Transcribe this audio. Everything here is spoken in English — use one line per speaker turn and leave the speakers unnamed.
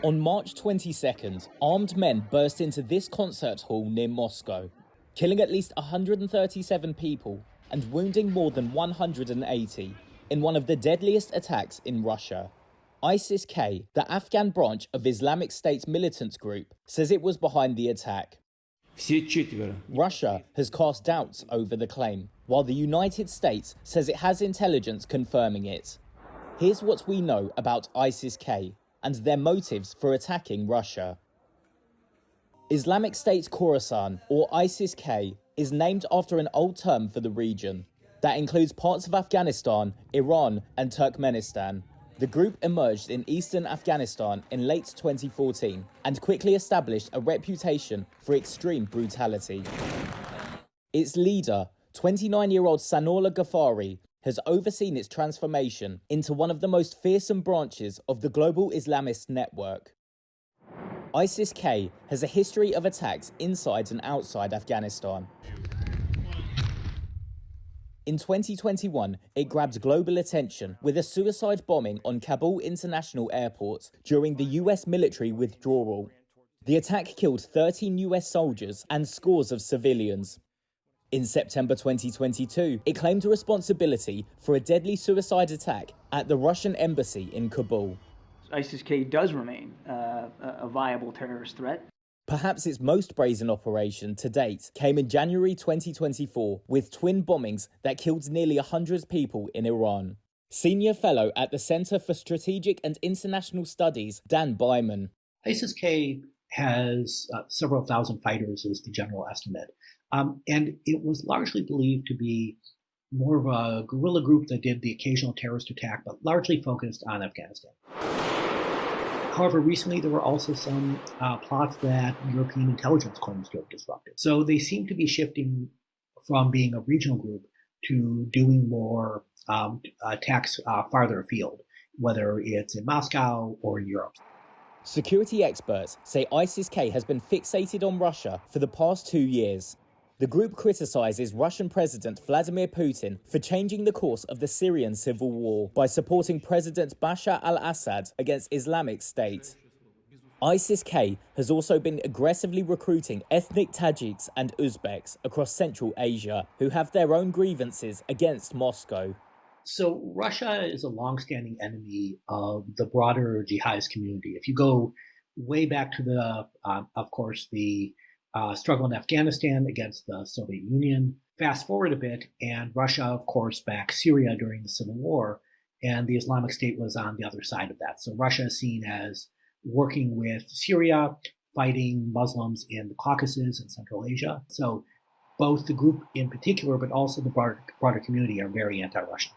On March 22nd, armed men burst into this concert hall near Moscow, killing at least 137 people and wounding more than 180 in one of the deadliest attacks in Russia. ISIS-K, the Afghan branch of Islamic State's militant group, says it was behind the attack. Russia has cast doubts over the claim, while the United States says it has intelligence confirming it. Here's what we know about ISIS-K and their motives for attacking Russia. Islamic State's Khorasan, or ISIS-K, is named after an old term for the region that includes parts of Afghanistan, Iran, and Turkmenistan. The group emerged in eastern Afghanistan in late 2014 and quickly established a reputation for extreme brutality. Its leader, 29-year-old Sanallah Ghaffari, has overseen its transformation into one of the most fearsome branches of the global Islamist network. ISIS-K has a history of attacks inside and outside Afghanistan. In 2021, it grabbed global attention with a suicide bombing on Kabul International Airport during the US military withdrawal. The attack killed 13 US soldiers and scores of civilians. In September 2022, it claimed responsibility for a deadly suicide attack at the Russian embassy in Kabul.
ISIS-K does remain a viable terrorist threat.
Perhaps its most brazen operation to date came in January 2024 with twin bombings that killed nearly 100 people in Iran. Senior fellow at the Center for Strategic and International Studies, Dan Byman.
ISIS-K has several thousand fighters, is the general estimate. And it was largely believed to be more of a guerrilla group that did the occasional terrorist attack, but largely focused on Afghanistan. However, recently there were also some plots that European intelligence claims to have disrupted. So they seem to be shifting from being a regional group to doing more attacks farther afield, whether it's in Moscow or Europe.
Security experts say ISIS-K has been fixated on Russia for the past 2 years. The group criticizes Russian President Vladimir Putin for changing the course of the Syrian civil war by supporting President Bashar al-Assad against Islamic State. ISIS-K has also been aggressively recruiting ethnic Tajiks and Uzbeks across Central Asia who have their own grievances against Moscow.
So Russia is a longstanding enemy of the broader jihadist community. If you go way back to the, of course, the struggle in Afghanistan against the Soviet Union. Fast forward a bit, and Russia, of course, backed Syria during the Civil War, and the Islamic State was on the other side of that. So Russia is seen as working with Syria, fighting Muslims in the Caucasus and Central Asia. So both the group in particular, but also the broader community are very anti-Russian.